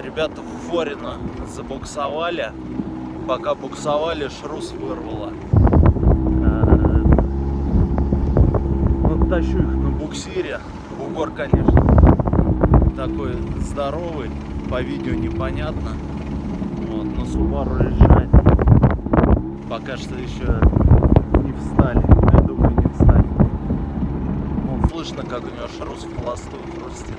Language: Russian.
Ребята в Форино забуксовали. Пока буксовали, шрус вырвало. Вот тащу их на буксире. Бугор, конечно, такой здоровый. По видео непонятно. Вот, но Subaru решает. Пока что еще не встали. Я думаю, не встали. Вон слышно, как у него шрус в холостую хрустит.